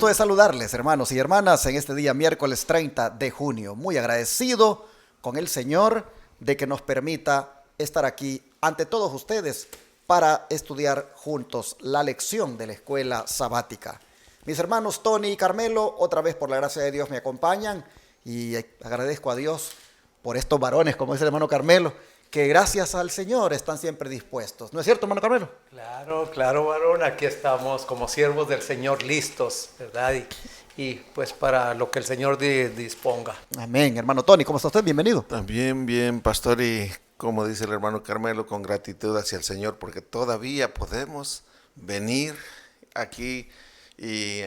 gusto de saludarles, hermanos y hermanas, en este día miércoles 30 de junio. Muy agradecido con el Señor de que nos permita estar aquí ante todos ustedes para estudiar juntos la lección de la escuela sabática. Mis hermanos Tony y Carmelo, otra vez por la gracia de Dios me acompañan y agradezco a Dios por estos varones, como dice el hermano Carmelo, que gracias al Señor están siempre dispuestos. ¿No es cierto, hermano Carmelo? Claro, claro, varón, aquí estamos como siervos del Señor listos, ¿verdad? Y pues para lo que el Señor disponga. Amén. Hermano Tony, ¿cómo está usted? Bienvenido. También bien, pastor, y como dice el hermano Carmelo, con gratitud hacia el Señor, porque todavía podemos venir aquí y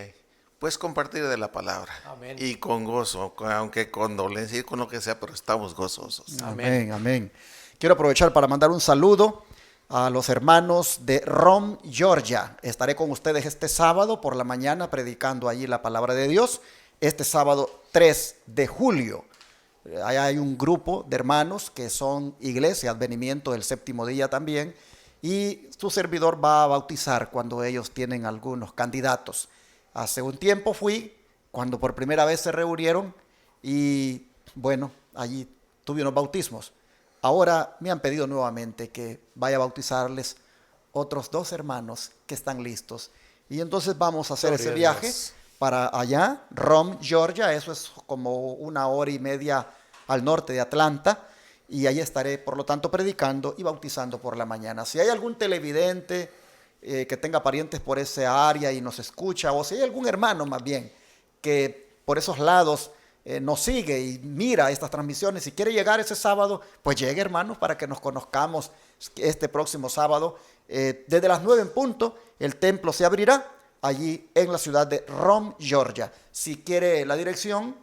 pues compartir de la palabra. Amén. Y con gozo, aunque con dolencia y con lo que sea, pero estamos gozosos. Amén, amén. Quiero aprovechar para mandar un saludo a los hermanos de Rome, Georgia. Estaré con ustedes este sábado por la mañana predicando allí la palabra de Dios. Este sábado 3 de julio. Ahí hay un grupo de hermanos que son iglesia, advenimiento del séptimo día también. Y su servidor va a bautizar cuando ellos tienen algunos candidatos. Hace un tiempo fui, cuando por primera vez se reunieron y bueno, allí tuve unos bautismos. Ahora me han pedido nuevamente que vaya a bautizarles otros 2 hermanos que están listos. Y entonces vamos a hacer ese viaje para allá, Rome, Georgia. Eso es como 1 hora y media al norte de Atlanta. Y ahí estaré, por lo tanto, predicando y bautizando por la mañana. Si hay algún televidente que tenga parientes por esa área y nos escucha, o si hay algún hermano más bien que por esos lados nos sigue y mira estas transmisiones, si quiere llegar ese sábado, pues llegue, hermanos, para que nos conozcamos este próximo sábado. Desde las 9 en punto, el templo se abrirá allí en la ciudad de Rome, Georgia. Si quiere la dirección,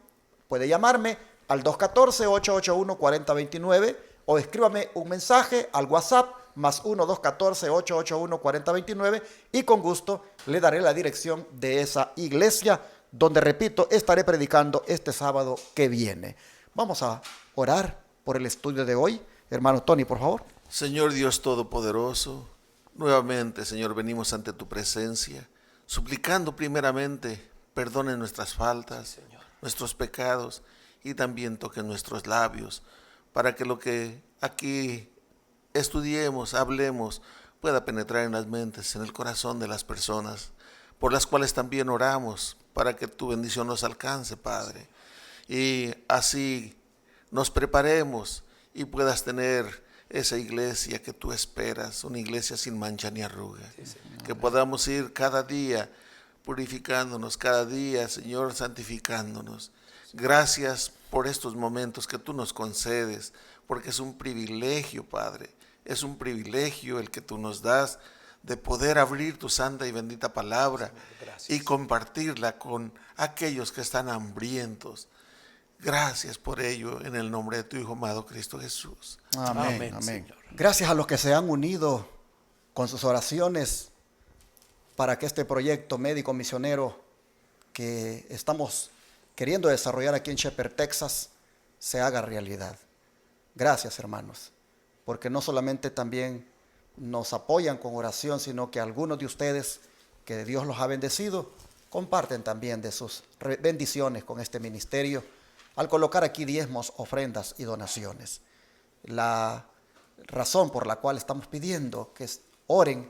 puede llamarme al 214-881-4029 o escríbame un mensaje al WhatsApp más 1-214-881-4029 y con gusto le daré la dirección de esa iglesia donde, repito, estaré predicando este sábado que viene. Vamos a orar por el estudio de hoy. Hermano Tony, por favor. Señor Dios Todopoderoso, nuevamente, Señor, venimos ante tu presencia, suplicando primeramente perdone nuestras faltas, Señor, nuestros pecados, y también toque nuestros labios, para que lo que aquí estudiemos, hablemos, pueda penetrar en las mentes, en el corazón de las personas, por las cuales también oramos, para que tu bendición nos alcance, Padre. Y así nos preparemos y puedas tener esa iglesia que tú esperas, una iglesia sin mancha ni arruga. Sí, que podamos ir cada día purificándonos, cada día, Señor, santificándonos. Gracias por estos momentos que tú nos concedes, porque es un privilegio, Padre. Es un privilegio el que tú nos das de poder abrir tu santa y bendita palabra. Gracias. Y compartirla con aquellos que están hambrientos. Gracias por ello en el nombre de tu Hijo amado Cristo Jesús. Amén, amén, amén. Gracias a los que se han unido con sus oraciones para que este proyecto médico misionero que estamos queriendo desarrollar aquí en Shepherd, Texas, se haga realidad. Gracias, hermanos, porque no solamente también nos apoyan con oración, sino que algunos de ustedes, que Dios los ha bendecido, comparten también de sus bendiciones con este ministerio al colocar aquí diezmos, ofrendas y donaciones. La razón por la cual estamos pidiendo que oren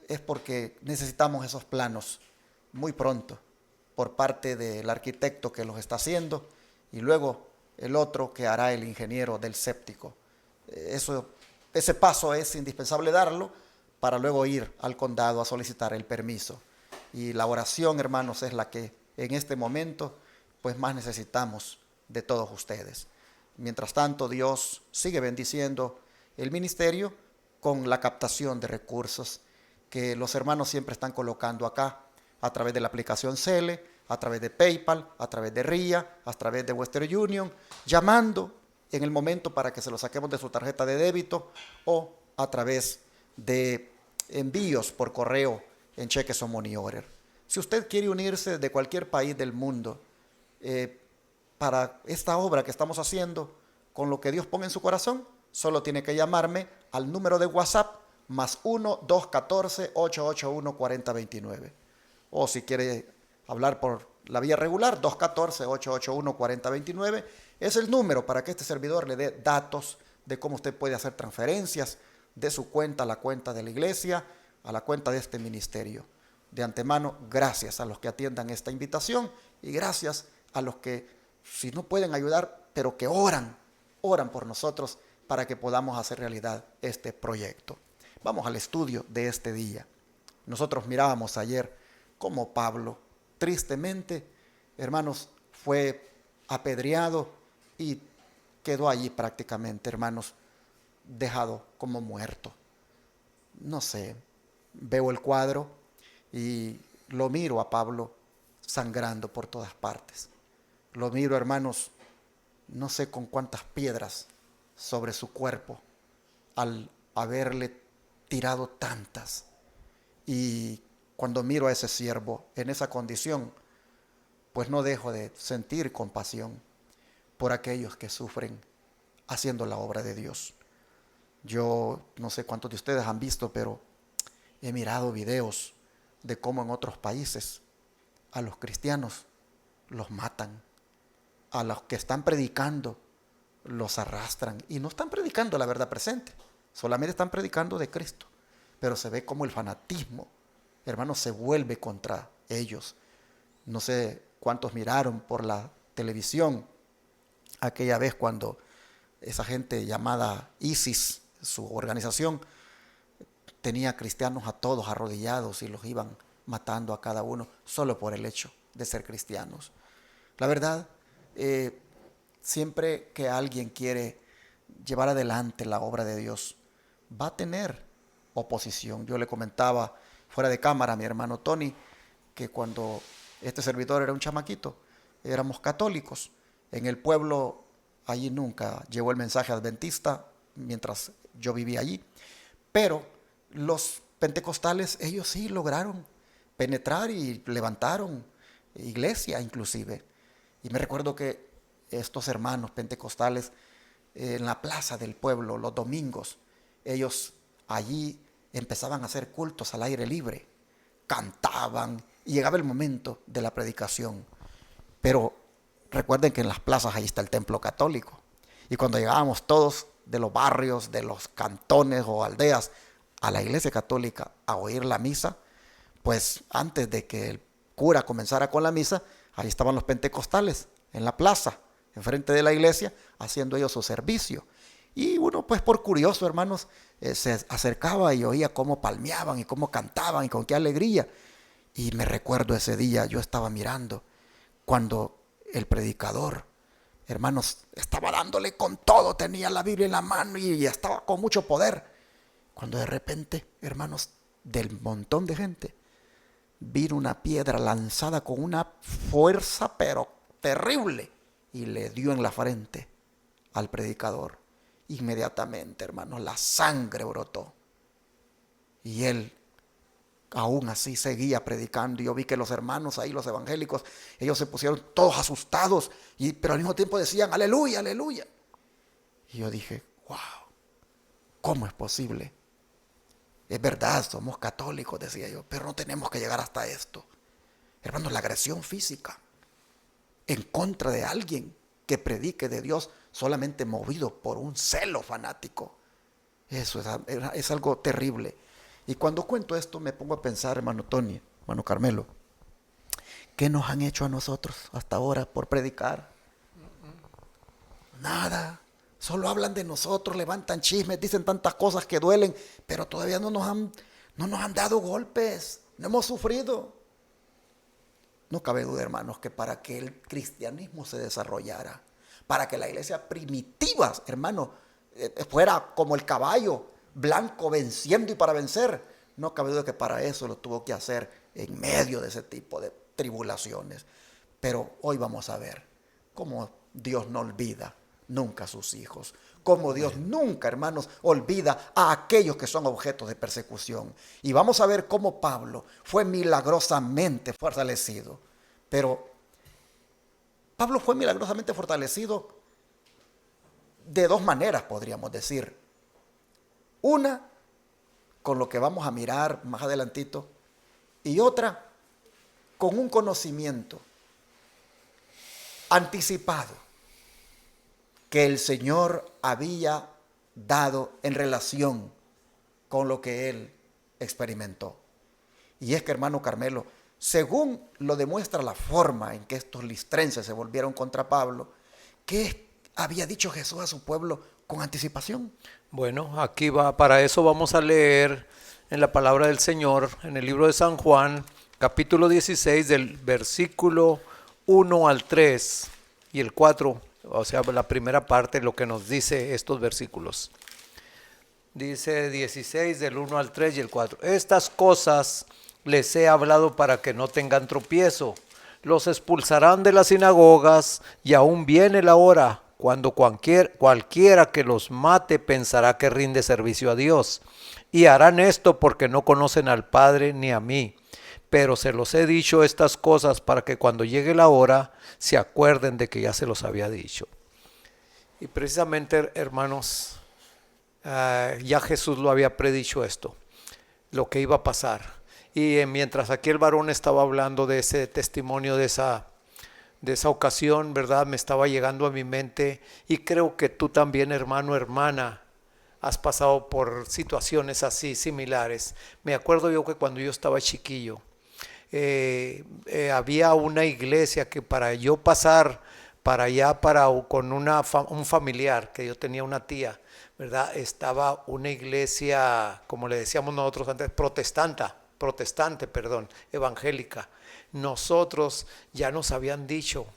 es porque necesitamos esos planos muy pronto por parte del arquitecto que los está haciendo y luego el otro que hará el ingeniero del séptico. Ese paso es indispensable darlo para luego ir al condado a solicitar el permiso. Y la oración, hermanos, es la que en este momento pues más necesitamos de todos ustedes. Mientras tanto, Dios sigue bendiciendo el ministerio con la captación de recursos que los hermanos siempre están colocando acá a través de la aplicación Cele, a través de PayPal, a través de RIA, a través de Western Union, llamando en el momento para que se lo saquemos de su tarjeta de débito o a través de envíos por correo en cheques o money order. Si usted quiere unirse de cualquier país del mundo para esta obra que estamos haciendo, con lo que Dios ponga en su corazón, solo tiene que llamarme al número de WhatsApp más 1-214-881-4029. O si quiere hablar por la vía regular, 214-881-4029. Es el número para que este servidor le dé datos de cómo usted puede hacer transferencias de su cuenta a la cuenta de la iglesia, a la cuenta de este ministerio. De antemano, gracias a los que atiendan esta invitación y gracias a los que, si no pueden ayudar, pero que oran por nosotros para que podamos hacer realidad este proyecto. Vamos al estudio de este día. Nosotros mirábamos ayer cómo Pablo, tristemente, hermanos, fue apedreado y quedó allí prácticamente, hermanos, dejado como muerto. No sé, veo el cuadro y lo miro a Pablo sangrando por todas partes. Lo miro, hermanos, no sé con cuántas piedras sobre su cuerpo al haberle tirado tantas. Y cuando miro a ese siervo en esa condición, pues no dejo de sentir compasión por aquellos que sufren haciendo la obra de Dios. Yo no sé cuántos de ustedes han visto, pero he mirado videos de cómo en otros países a los cristianos los matan, a los que están predicando los arrastran y no están predicando la verdad presente, solamente están predicando de Cristo, pero se ve como el fanatismo, hermanos, se vuelve contra ellos. No sé cuántos miraron por la televisión aquella vez cuando esa gente llamada ISIS, su organización, tenía cristianos a todos arrodillados y los iban matando a cada uno solo por el hecho de ser cristianos. La verdad, siempre que alguien quiere llevar adelante la obra de Dios, va a tener oposición. Yo le comentaba fuera de cámara a mi hermano Tony que cuando este servidor era un chamaquito, éramos católicos. En el pueblo, allí nunca llegó el mensaje adventista mientras yo vivía allí. Pero los pentecostales, ellos sí lograron penetrar y levantaron iglesia inclusive. Y me recuerdo que estos hermanos pentecostales en la plaza del pueblo, los domingos, ellos allí empezaban a hacer cultos al aire libre, cantaban y llegaba el momento de la predicación. Pero recuerden que en las plazas ahí está el templo católico. Y cuando llegábamos todos de los barrios, de los cantones o aldeas a la iglesia católica a oír la misa, pues antes de que el cura comenzara con la misa, ahí estaban los pentecostales en la plaza, enfrente de la iglesia, haciendo ellos su servicio. Y uno, pues por curioso, hermanos, se acercaba y oía cómo palmeaban y cómo cantaban y con qué alegría. Y me recuerdo ese día, yo estaba mirando cuando el predicador, hermanos, estaba dándole con todo, tenía la Biblia en la mano y estaba con mucho poder. Cuando de repente, hermanos, del montón de gente, vino una piedra lanzada con una fuerza pero terrible y le dio en la frente al predicador. Inmediatamente, hermanos, la sangre brotó y él aún así seguía predicando. Y yo vi que los hermanos ahí, los evangélicos, ellos se pusieron todos asustados, pero al mismo tiempo decían aleluya, aleluya. Y yo dije, wow, ¿cómo es posible? Es verdad, somos católicos, decía yo, pero no tenemos que llegar hasta esto. Hermanos, la agresión física en contra de alguien que predique de Dios solamente movido por un celo fanático, eso es algo terrible. Y cuando cuento esto me pongo a pensar, hermano Tony, hermano Carmelo, ¿qué nos han hecho a nosotros hasta ahora por predicar? Nada. Solo hablan de nosotros, levantan chismes, dicen tantas cosas que duelen, pero todavía no nos han dado golpes, no hemos sufrido. No cabe duda, hermanos, que para que el cristianismo se desarrollara, para que la iglesia primitiva, hermanos, fuera como el caballo blanco venciendo y para vencer, no cabe duda que para eso lo tuvo que hacer en medio de ese tipo de tribulaciones. Pero hoy vamos a ver cómo Dios no olvida nunca a sus hijos, cómo Dios nunca, hermanos, olvida a aquellos que son objetos de persecución. Y vamos a ver cómo Pablo fue milagrosamente fortalecido. Pero Pablo fue milagrosamente fortalecido de dos maneras, podríamos decir. Una, con lo que vamos a mirar más adelantito, y otra, con un conocimiento anticipado que el Señor había dado en relación con lo que él experimentó. Y es que, hermano Carmelo, según lo demuestra la forma en que estos listrenses se volvieron contra Pablo, ¿qué había dicho Jesús a su pueblo con anticipación? Bueno, aquí va, para eso vamos a leer en la palabra del Señor, en el libro de San Juan, capítulo 16, del versículo 1 al 3 y el 4, o sea, la primera parte, lo que nos dice estos versículos. Dice 16 del 1 al 3 y el 4. Estas cosas les he hablado para que no tengan tropiezo. Los expulsarán de las sinagogas y aún viene la hora cuando cualquiera que los mate pensará que rinde servicio a Dios. Y harán esto porque no conocen al Padre ni a mí. Pero se los he dicho estas cosas para que cuando llegue la hora se acuerden de que ya se los había dicho. Y precisamente, hermanos, ya Jesús lo había predicho esto, lo que iba a pasar. Y mientras aquí el varón estaba hablando de ese testimonio, de esa ocasión, ¿verdad? Me estaba llegando a mi mente, y creo que tú también, hermano, hermana, has pasado por situaciones así similares. Me acuerdo yo que cuando yo estaba chiquillo, había una iglesia que para yo pasar para allá con un familiar, que yo tenía una tía, ¿verdad? Estaba una iglesia, como le decíamos nosotros antes, protestante, evangélica. Nosotros ya nos habían dicho,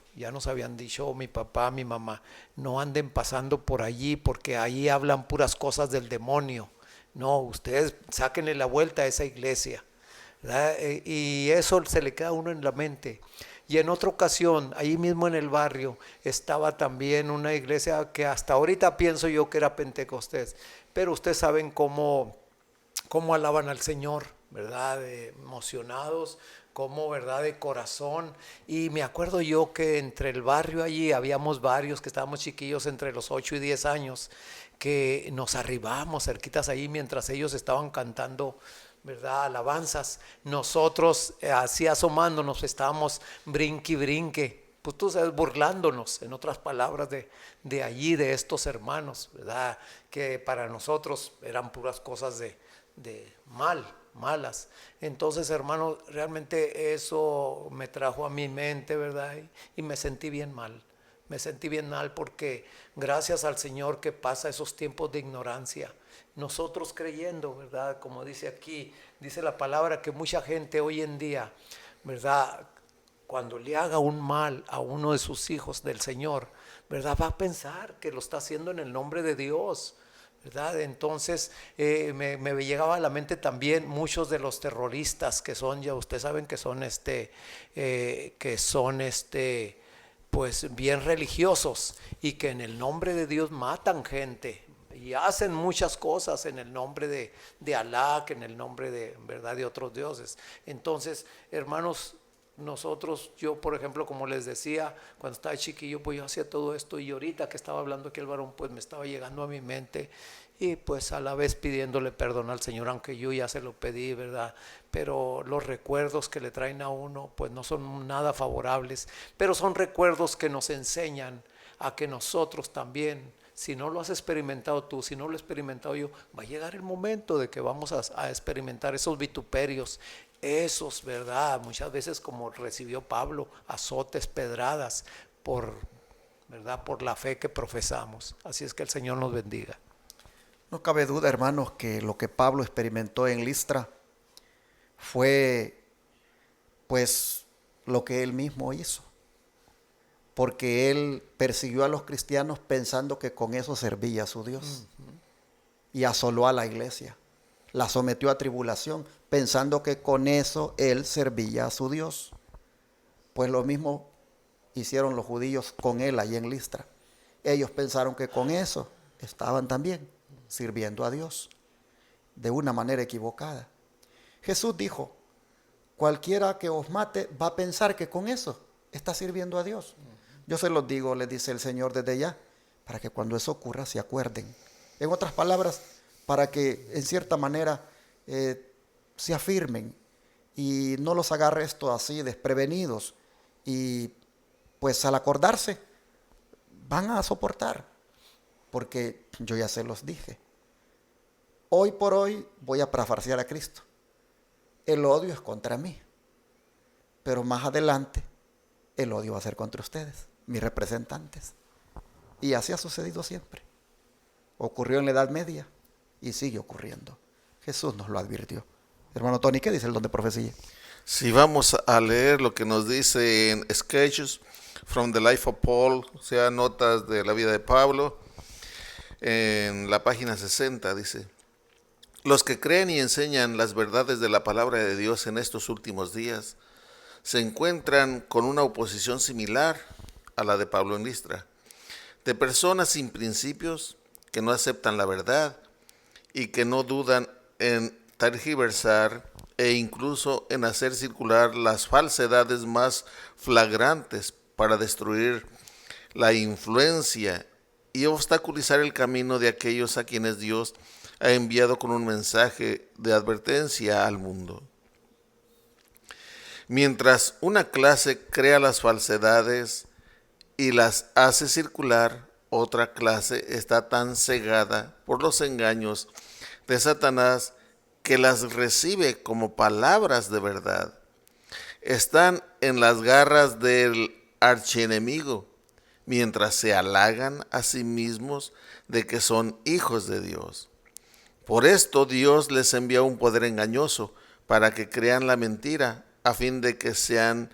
mi papá, mi mamá, no anden pasando por allí porque ahí hablan puras cosas del demonio. No, ustedes sáquenle la vuelta a esa iglesia, ¿verdad? Y eso se le queda a uno en la mente. Y en otra ocasión, ahí mismo en el barrio, estaba también una iglesia que hasta ahorita pienso yo que era Pentecostés, pero ustedes saben cómo alaban al Señor, ¿verdad? Emocionados, como, ¿verdad? De corazón. Y me acuerdo yo que entre el barrio allí habíamos varios que estábamos chiquillos entre los 8 y 10 años, que nos arribamos cerquitas allí mientras ellos estaban cantando, ¿verdad? Alabanzas. Nosotros así asomándonos estábamos brinque, pues tú sabes, burlándonos, en otras palabras, de allí, de estos hermanos, ¿verdad? Que para nosotros eran puras cosas de malas. Entonces, hermano, realmente eso me trajo a mi mente, ¿verdad? Y me sentí bien mal. Me sentí bien mal porque gracias al Señor que pasa esos tiempos de ignorancia. Nosotros creyendo, ¿verdad? Como dice aquí, dice la palabra que mucha gente hoy en día, ¿verdad? Cuando le haga un mal a uno de sus hijos del Señor, ¿verdad? Va a pensar que lo está haciendo en el nombre de Dios, ¿verdad? Entonces me llegaba a la mente también muchos de los terroristas que son, ya ustedes saben que son pues bien religiosos, y que en el nombre de Dios matan gente y hacen muchas cosas en el nombre de Alá, que en el nombre de, ¿verdad?, de otros dioses. Entonces, hermanos, nosotros, yo por ejemplo, como les decía, cuando estaba chiquillo, pues yo hacía todo esto, y ahorita que estaba hablando aquí el varón, pues me estaba llegando a mi mente, y pues a la vez pidiéndole perdón al Señor, aunque yo ya se lo pedí, ¿verdad? Pero los recuerdos que le traen a uno pues no son nada favorables, pero son recuerdos que nos enseñan a que nosotros también, si no lo has experimentado tú, si no lo he experimentado yo, va a llegar el momento de que vamos a experimentar esos vituperios, esos, ¿verdad? Muchas veces, como recibió Pablo, azotes, pedradas, ¿verdad?, por la fe que profesamos. Así es que el Señor nos bendiga. No cabe duda, hermanos, que lo que Pablo experimentó en Listra fue pues lo que él mismo hizo, porque él persiguió a los cristianos pensando que con eso servía a su Dios, y asoló a la iglesia, la sometió a tribulación pensando que con eso él servía a su Dios. Pues lo mismo hicieron los judíos con él allí en Listra. Ellos pensaron que con eso estaban también sirviendo a Dios de una manera equivocada. Jesús dijo: cualquiera que os mate va a pensar que con eso está sirviendo a Dios. Yo se los digo, les dice el Señor desde ya, para que cuando eso ocurra se acuerden. En otras palabras, para que en cierta manera se afirmen y no los agarre esto así desprevenidos. Y pues al acordarse van a soportar, porque yo ya se los dije. Hoy por hoy voy a parafrasear a Cristo. El odio es contra mí, pero más adelante el odio va a ser contra ustedes, mis representantes. Y así ha sucedido siempre. Ocurrió en la Edad Media y sigue ocurriendo. Jesús nos lo advirtió. Hermano Tony, ¿qué dice el don de profecía? Si vamos a leer lo que nos dice en Sketches from the Life of Paul, o sea, notas de la vida de Pablo, en la página 60 dice: los que creen y enseñan las verdades de la palabra de Dios en estos últimos días se encuentran con una oposición similar a la de Pablo en Listra, de personas sin principios que no aceptan la verdad y que no dudan en tergiversar e incluso en hacer circular las falsedades más flagrantes para destruir la influencia y obstaculizar el camino de aquellos a quienes Dios ha enviado con un mensaje de advertencia al mundo. Mientras una clase crea las falsedades y las hace circular, otra clase está tan cegada por los engaños de Satanás que las recibe como palabras de verdad. Están en las garras del archienemigo, mientras se halagan a sí mismos de que son hijos de Dios. Por esto Dios les envía un poder engañoso para que crean la mentira, a fin de que sean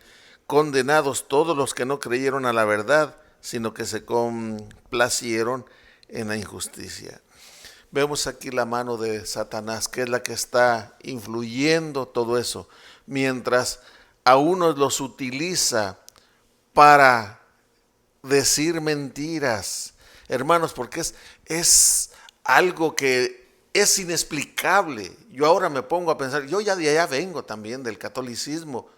condenados todos los que no creyeron a la verdad, sino que se complacieron en la injusticia. Vemos aquí la mano de Satanás, que es la que está influyendo todo eso, mientras a unos los utiliza para decir mentiras, hermanos, porque es algo que es inexplicable. Yo ahora me pongo a pensar, yo ya de allá vengo también del catolicismo,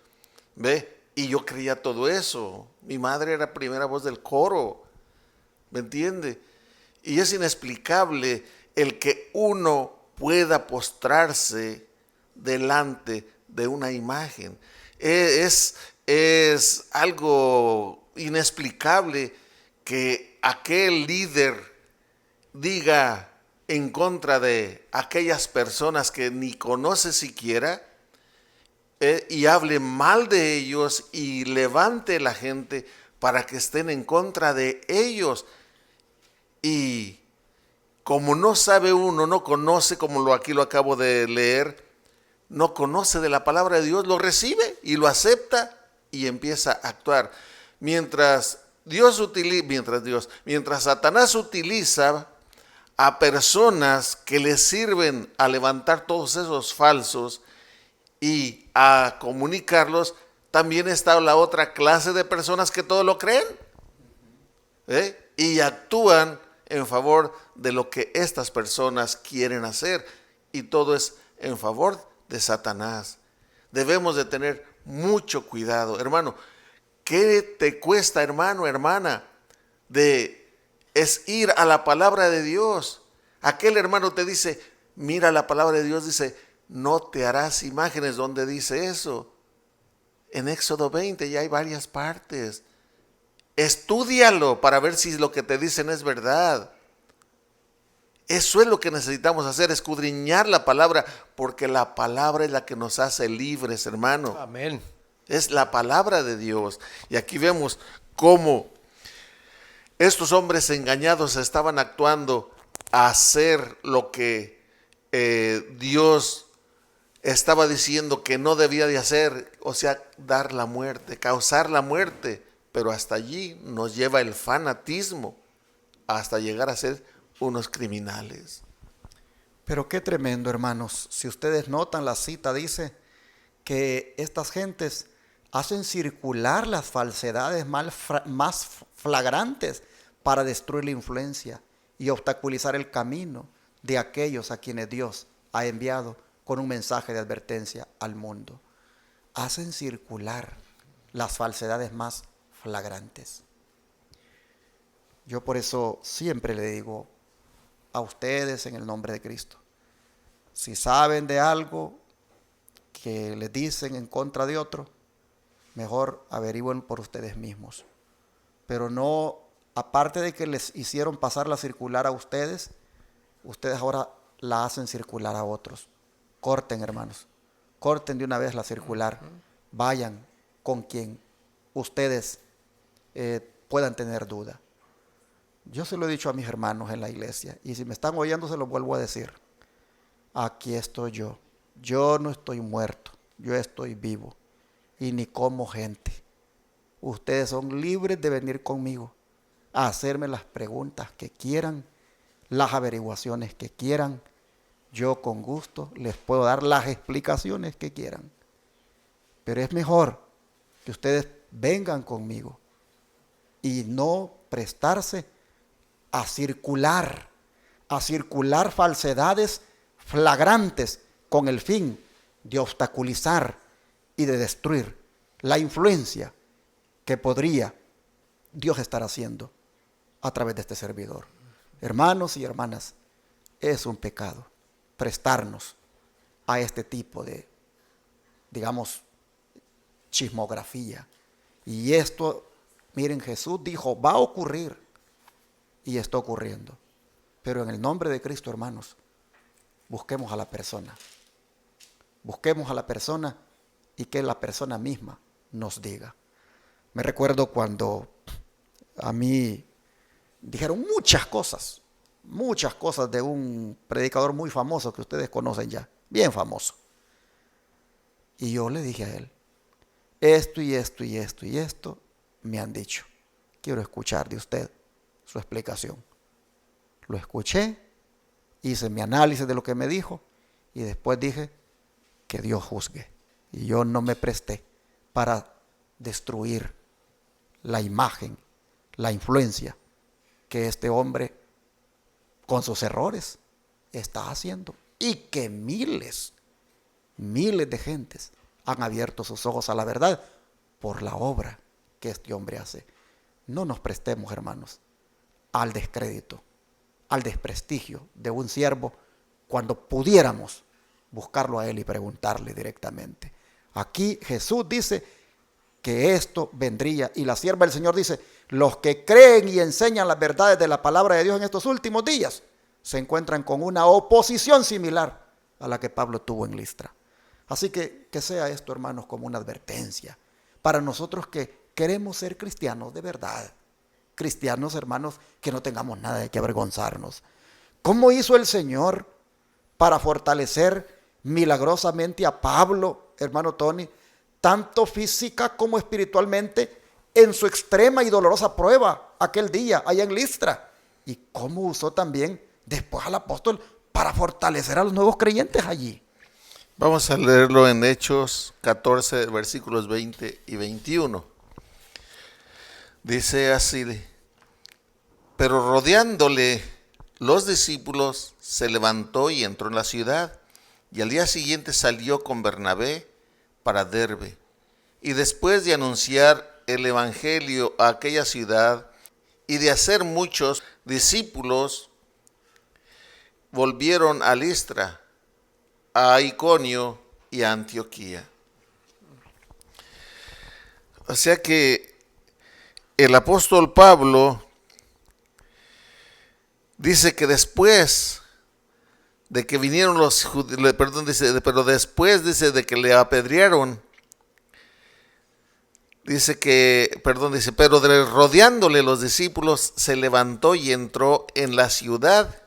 ¿ve? Y yo creía todo eso. Mi madre era primera voz del coro, ¿me entiende? Y es inexplicable el que uno pueda postrarse delante de una imagen. Es algo inexplicable que aquel líder diga en contra de aquellas personas que ni conoce siquiera, y hable mal de ellos y levante la gente para que estén en contra de ellos. Y como no sabe uno, no conoce, como aquí lo acabo de leer, no conoce de la palabra de Dios, lo recibe y lo acepta y empieza a actuar. Mientras Satanás utiliza a personas que le sirven a levantar todos esos falsos y a comunicarlos, también está la otra clase de personas que todo lo creen, y actúan en favor de lo que estas personas quieren hacer, y todo es en favor de Satanás. Debemos de tener mucho cuidado, hermano. ¿Qué te cuesta, hermano, hermana, es ir a la palabra de Dios? Aquel hermano te dice, mira, la palabra de Dios dice, no te harás imágenes. ¿Dónde dice eso? En Éxodo 20 ya hay varias partes. Estúdialo para ver si lo que te dicen es verdad. Eso es lo que necesitamos hacer, escudriñar la palabra, porque la palabra es la que nos hace libres, hermano. Amén. Es la palabra de Dios. Y aquí vemos cómo estos hombres engañados estaban actuando a hacer lo que Dios estaba diciendo que no debía de hacer, o sea, dar la muerte, causar la muerte. Pero hasta allí nos lleva el fanatismo, hasta llegar a ser unos criminales. Pero qué tremendo, hermanos. Si ustedes notan, la cita dice que estas gentes hacen circular las falsedades más flagrantes para destruir la influencia y obstaculizar el camino de aquellos a quienes Dios ha enviado con un mensaje de advertencia al mundo. Hacen circular las falsedades más flagrantes. Yo por eso siempre le digo a ustedes en el nombre de Cristo, si saben de algo que les dicen en contra de otro, mejor averigüen por ustedes mismos. Pero no, aparte de que les hicieron pasar la circular a ustedes, ustedes ahora la hacen circular a otros. Corten, hermanos, corten de una vez la circular. Vayan con quien ustedes puedan tener duda. Yo se lo he dicho a mis hermanos en la iglesia, y si me están oyendo se lo vuelvo a decir. Aquí estoy yo. Yo no estoy muerto, yo estoy vivo y ni como gente. Ustedes son libres de venir conmigo a hacerme las preguntas que quieran, las averiguaciones que quieran. Yo con gusto les puedo dar las explicaciones que quieran. Pero es mejor que ustedes vengan conmigo y no prestarse a circular falsedades flagrantes con el fin de obstaculizar y de destruir la influencia que podría Dios estar haciendo a través de este servidor. Hermanos y hermanas, es un pecado prestarnos a este tipo de, digamos, chismografía. Y esto, miren, Jesús dijo, va a ocurrir, y está ocurriendo. Pero en el nombre de Cristo, hermanos, busquemos a la persona. Busquemos a la persona y que la persona misma nos diga. Me recuerdo cuando a mí dijeron muchas cosas de un predicador muy famoso que ustedes conocen ya, bien famoso. Y yo le dije a él, esto y esto y esto y esto me han dicho. Quiero escuchar de usted su explicación. Lo escuché, hice mi análisis de lo que me dijo y después dije que Dios juzgue. Y yo no me presté para destruir la imagen, la influencia que este hombre con sus errores está haciendo y que miles de gentes han abierto sus ojos a la verdad por la obra que este hombre hace. No nos prestemos, hermanos, al descrédito, al desprestigio de un siervo cuando pudiéramos buscarlo a él y preguntarle directamente. Aquí Jesús dice que esto vendría, y la sierva del Señor dice, los que creen y enseñan las verdades de la palabra de Dios en estos últimos días se encuentran con una oposición similar a la que Pablo tuvo en Listra. Así que sea esto, hermanos, como una advertencia para nosotros que queremos ser cristianos de verdad. Cristianos, hermanos, que no tengamos nada de que avergonzarnos. ¿Cómo hizo el Señor para fortalecer milagrosamente a Pablo, hermano Tony, tanto física como espiritualmente, en su extrema y dolorosa prueba aquel día allá en Listra? ¿Y cómo usó también después al apóstol para fortalecer a los nuevos creyentes allí? Vamos a leerlo en Hechos 14, versículos 20 y 21. Dice así, pero rodeándole los discípulos, se levantó y entró en la ciudad, y al día siguiente salió con Bernabé para Derbe. Y después de anunciar el evangelio a aquella ciudad y de hacer muchos discípulos, volvieron a Listra, a Iconio y a Antioquía. O sea que el apóstol Pablo dice que después de que vinieron los judíos, pero después dice de que le apedrearon, pero rodeándole los discípulos se levantó y entró en la ciudad,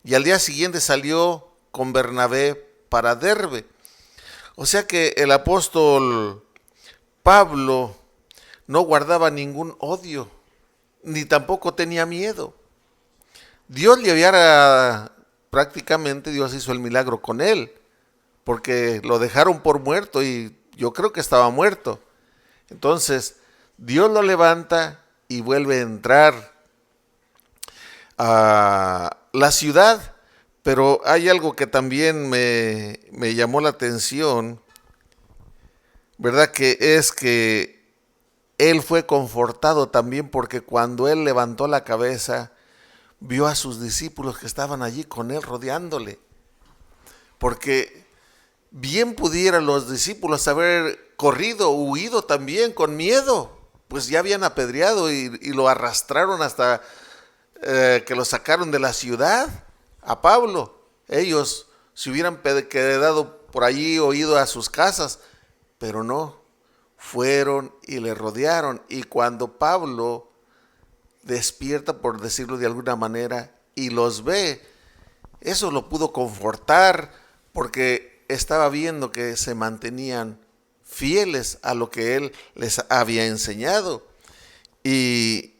y al día siguiente salió con Bernabé para Derbe. O sea que el apóstol Pablo no guardaba ningún odio, ni tampoco tenía miedo. Dios prácticamente Dios hizo el milagro con él, porque lo dejaron por muerto y yo creo que estaba muerto. Entonces, Dios lo levanta y vuelve a entrar a la ciudad. Pero hay algo que también me llamó la atención, ¿verdad? Que es que él fue confortado también, porque cuando él levantó la cabeza, vio a sus discípulos que estaban allí con él rodeándole. Porque bien pudieran los discípulos haber corrido, huido también con miedo, pues ya habían apedreado y lo arrastraron hasta que lo sacaron de la ciudad a Pablo. Ellos se hubieran quedado por allí o ido a sus casas, pero no, fueron y le rodearon. Y cuando Pablo despierta, por decirlo de alguna manera, y los ve, eso lo pudo confortar, porque estaba viendo que se mantenían fieles a lo que él les había enseñado. Y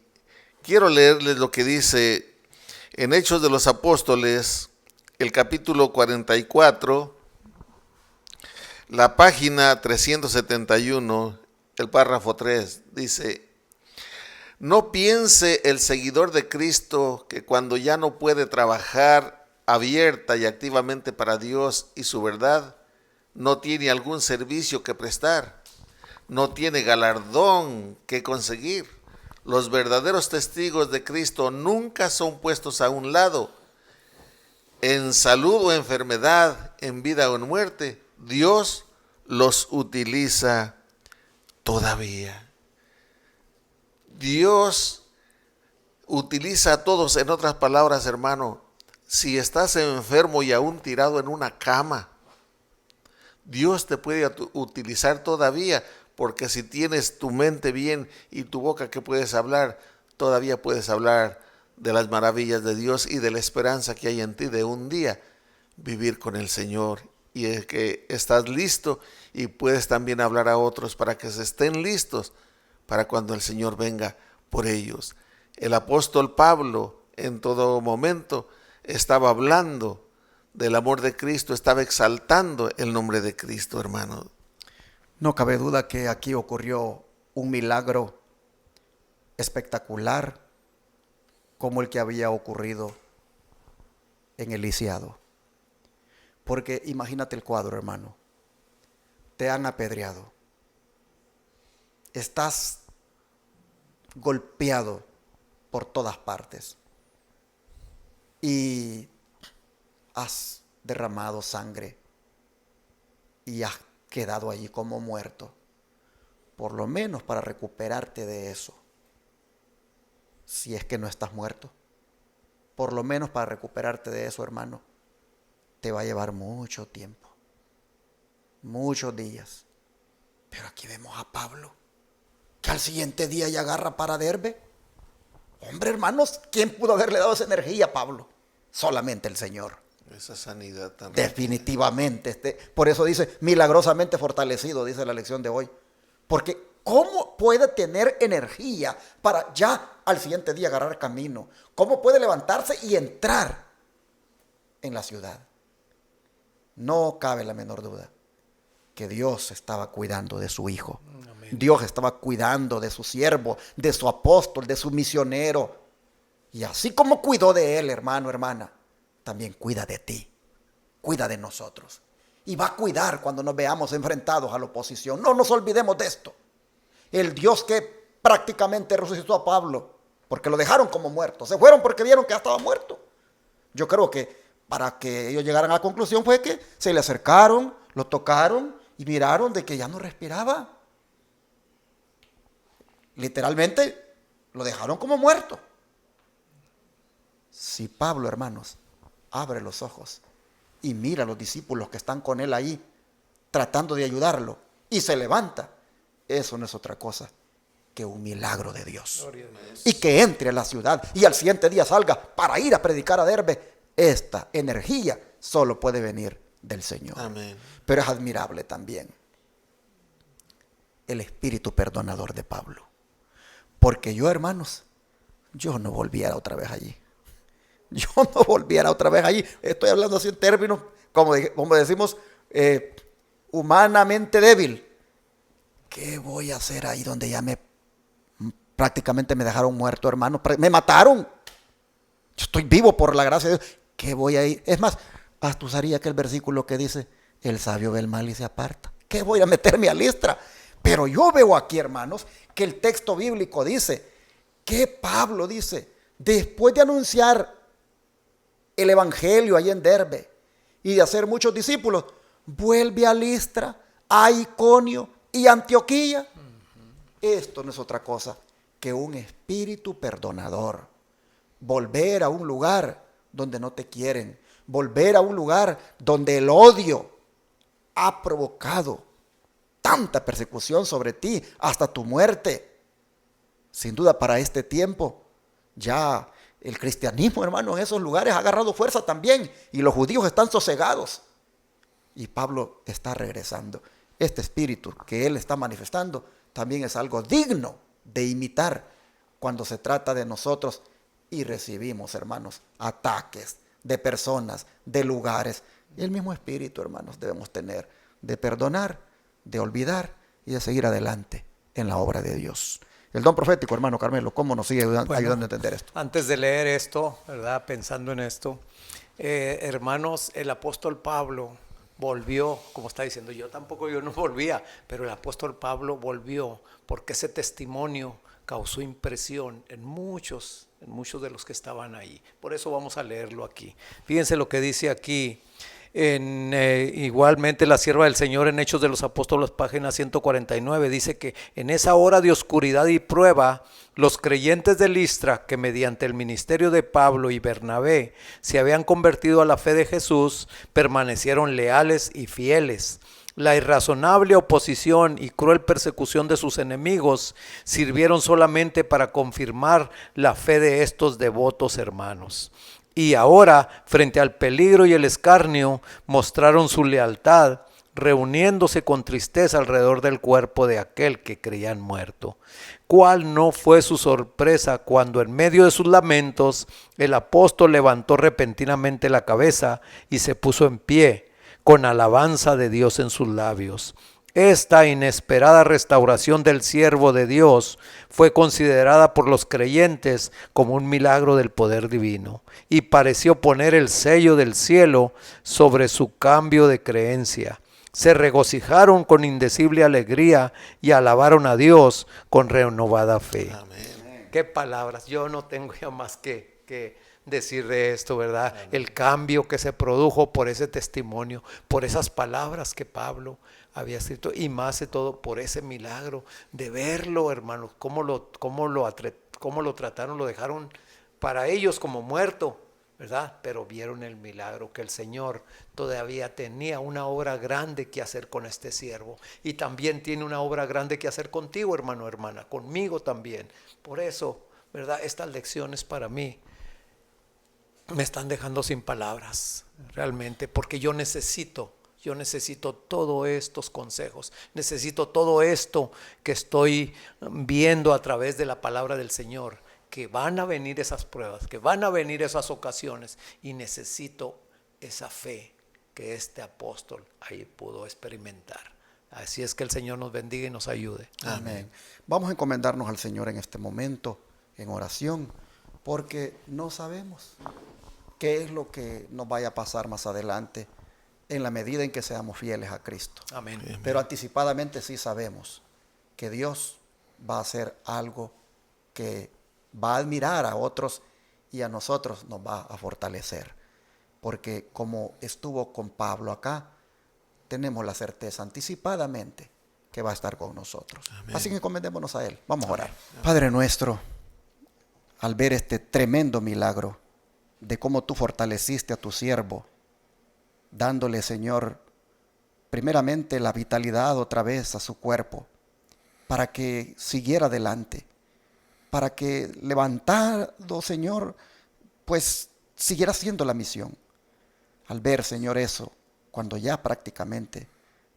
quiero leerles lo que dice en Hechos de los Apóstoles, el capítulo 44, la página 371, el párrafo 3, dice: no piense el seguidor de Cristo que cuando ya no puede trabajar abierta y activamente para Dios y su verdad, no tiene algún servicio que prestar, no tiene galardón que conseguir. Los verdaderos testigos de Cristo nunca son puestos a un lado. En salud o enfermedad, en vida o en muerte, Dios los utiliza todavía. Dios utiliza a todos. En otras palabras, hermano, si estás enfermo y aún tirado en una cama, Dios te puede utilizar todavía, porque si tienes tu mente bien y tu boca que puedes hablar, todavía puedes hablar de las maravillas de Dios y de la esperanza que hay en ti de un día vivir con el Señor. Y es que estás listo y puedes también hablar a otros para que se estén listos para cuando el Señor venga por ellos. El apóstol Pablo en todo momento estaba hablando del amor de Cristo, estaba exaltando el nombre de Cristo, hermano. No cabe duda que aquí ocurrió un milagro espectacular como el que había ocurrido en el lisiado. Porque imagínate el cuadro, hermano. Te han apedreado. Estás golpeado por todas partes. Y has derramado sangre. Y has quedado allí como muerto. Por lo menos para recuperarte de eso. Si es que no estás muerto. Por lo menos para recuperarte de eso, hermano, te va a llevar mucho tiempo. Muchos días. Pero aquí vemos a Pablo, que al siguiente día ya agarra para Derbe. Hombre, hermanos, ¿quién pudo haberle dado esa energía a Pablo? Solamente el Señor. Esa sanidad también. Definitivamente. Por eso dice, milagrosamente fortalecido, dice la lección de hoy. Porque ¿cómo puede tener energía para ya al siguiente día agarrar camino? ¿Cómo puede levantarse y entrar en la ciudad? No cabe la menor duda que Dios estaba cuidando de su hijo. Amén. Dios estaba cuidando de su siervo, de su apóstol, de su misionero. Y así como cuidó de él, hermano, hermana, también cuida de ti, cuida de nosotros. Y va a cuidar cuando nos veamos enfrentados a la oposición. No nos olvidemos de esto. El Dios que prácticamente resucitó a Pablo, porque lo dejaron como muerto. Se fueron porque vieron que ya estaba muerto. Yo creo que para que ellos llegaran a la conclusión fue que se le acercaron, lo tocaron y miraron de que ya no respiraba. Literalmente lo dejaron como muerto. Si Pablo, hermanos, abre los ojos y mira a los discípulos que están con él ahí, tratando de ayudarlo, y se levanta, eso no es otra cosa que un milagro de Dios. Y que entre a la ciudad y al siguiente día salga para ir a predicar a Derbe. Esta energía solo puede venir del Señor. Amén. Pero es admirable también el espíritu perdonador de Pablo. Porque yo, hermanos, yo no volviera otra vez allí. Yo no volviera otra vez allí. Estoy hablando así en términos, como decimos, humanamente débil. ¿Qué voy a hacer ahí donde ya prácticamente me dejaron muerto, hermano? Me mataron. Yo estoy vivo por la gracia de Dios. ¿Qué voy a ir? Es más, hasta usaría aquel versículo que dice, el sabio ve el mal y se aparta. ¿Qué voy a meterme a listra? Pero yo veo aquí, hermanos, que el texto bíblico dice, que Pablo dice, después de anunciar el evangelio allí en Derbe y de hacer muchos discípulos, vuelve a Listra, a Iconio y Antioquía. Esto no es otra cosa que un espíritu perdonador. Volver a un lugar donde no te quieren, volver a un lugar donde el odio ha provocado tanta persecución sobre ti, hasta tu muerte. Sin duda, para este tiempo, ya el cristianismo, hermano, en esos lugares ha agarrado fuerza también, y los judíos están sosegados. Y Pablo está regresando. Este espíritu que él está manifestando también es algo digno de imitar cuando se trata de nosotros y recibimos, hermanos, ataques de personas, de lugares. Y el mismo espíritu, hermanos, debemos tener de perdonar, de olvidar y de seguir adelante en la obra de Dios. El don profético, hermano Carmelo, ¿cómo nos sigue ayudando a entender esto? Antes de leer esto, ¿verdad? Pensando en esto, hermanos, el apóstol Pablo volvió, como está diciendo, yo no volvía, pero el apóstol Pablo volvió porque ese testimonio causó impresión en muchos de los que estaban ahí. Por eso vamos a leerlo aquí. Fíjense lo que dice aquí. Igualmente la sierva del Señor en Hechos de los Apóstoles, página 149, dice que en esa hora de oscuridad y prueba, los creyentes de Listra, que mediante el ministerio de Pablo y Bernabé se habían convertido a la fe de Jesús, permanecieron leales y fieles. La irrazonable oposición y cruel persecución de sus enemigos sirvieron solamente para confirmar la fe de estos devotos hermanos. Y ahora, frente al peligro y el escarnio, mostraron su lealtad, reuniéndose con tristeza alrededor del cuerpo de aquel que creían muerto. ¿Cuál no fue su sorpresa cuando en medio de sus lamentos el apóstol levantó repentinamente la cabeza y se puso en pie, con alabanza de Dios en sus labios? Esta inesperada restauración del siervo de Dios fue considerada por los creyentes como un milagro del poder divino y pareció poner el sello del cielo sobre su cambio de creencia. Se regocijaron con indecible alegría y alabaron a Dios con renovada fe. Amén. Qué palabras, yo no tengo ya más que decir de esto, ¿verdad? El cambio que se produjo por ese testimonio, por esas palabras que Pablo había escrito, y más de todo por ese milagro de verlo, hermanos, cómo lo trataron, lo dejaron para ellos como muerto, ¿verdad? Pero vieron el milagro, que el Señor todavía tenía una obra grande que hacer con este siervo, y también tiene una obra grande que hacer contigo, hermano, hermana, conmigo también. Por eso, ¿verdad? Estas lecciones para mí me están dejando sin palabras, realmente, porque yo necesito todos estos consejos, necesito todo esto que estoy viendo a través de la palabra del Señor, que van a venir esas pruebas, que van a venir esas ocasiones, y necesito esa fe que este apóstol ahí pudo experimentar. Así es que el Señor nos bendiga y nos ayude. Amén. Vamos a encomendarnos al Señor en este momento, en oración, porque no sabemos qué es lo que nos vaya a pasar más adelante, en la medida en que seamos fieles a Cristo. Amén. Pero anticipadamente sí sabemos que Dios va a hacer algo que va a admirar a otros y a nosotros nos va a fortalecer. Porque como estuvo con Pablo acá, tenemos la certeza anticipadamente que va a estar con nosotros. Amén. Así que encomendémonos a Él. Vamos a orar. Amén. Padre nuestro, al ver este tremendo milagro de cómo tú fortaleciste a tu siervo, dándole, Señor, primeramente la vitalidad otra vez a su cuerpo, para que siguiera adelante, para que levantado, Señor, pues siguiera haciendo la misión. Al ver, Señor, eso, cuando ya prácticamente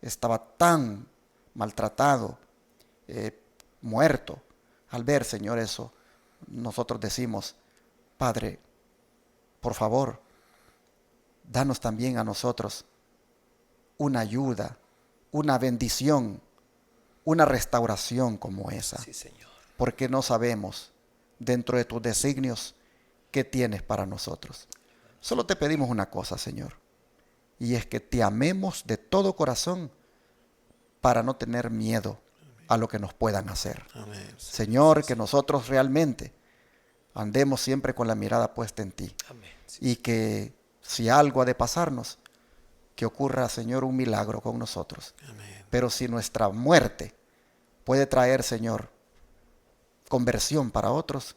estaba tan maltratado, muerto, al ver, Señor, eso, nosotros decimos, Padre, por favor, danos también a nosotros una ayuda, una bendición, una restauración como esa. Sí, Señor. Porque no sabemos, dentro de tus designios, qué tienes para nosotros. Solo te pedimos una cosa, Señor, y es que te amemos de todo corazón para no tener miedo a lo que nos puedan hacer. Amén. Señor, que nosotros realmente andemos siempre con la mirada puesta en ti. Amén. Sí. Y que si algo ha de pasarnos, que ocurra, Señor, un milagro con nosotros. Amén. Pero si nuestra muerte puede traer, Señor, conversión para otros,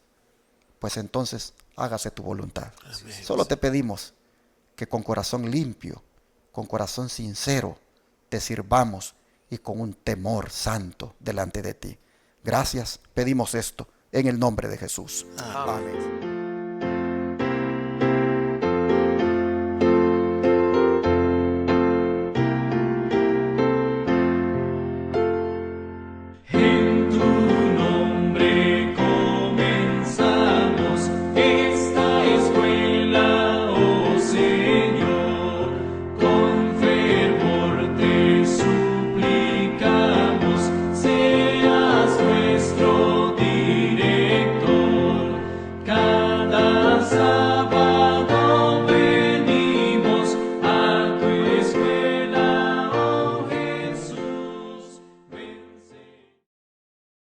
pues entonces hágase tu voluntad. Amén. Solo te pedimos que con corazón limpio, con corazón sincero, te sirvamos y con un temor santo delante de ti. Gracias, pedimos esto en el nombre de Jesús. Amén. Amén.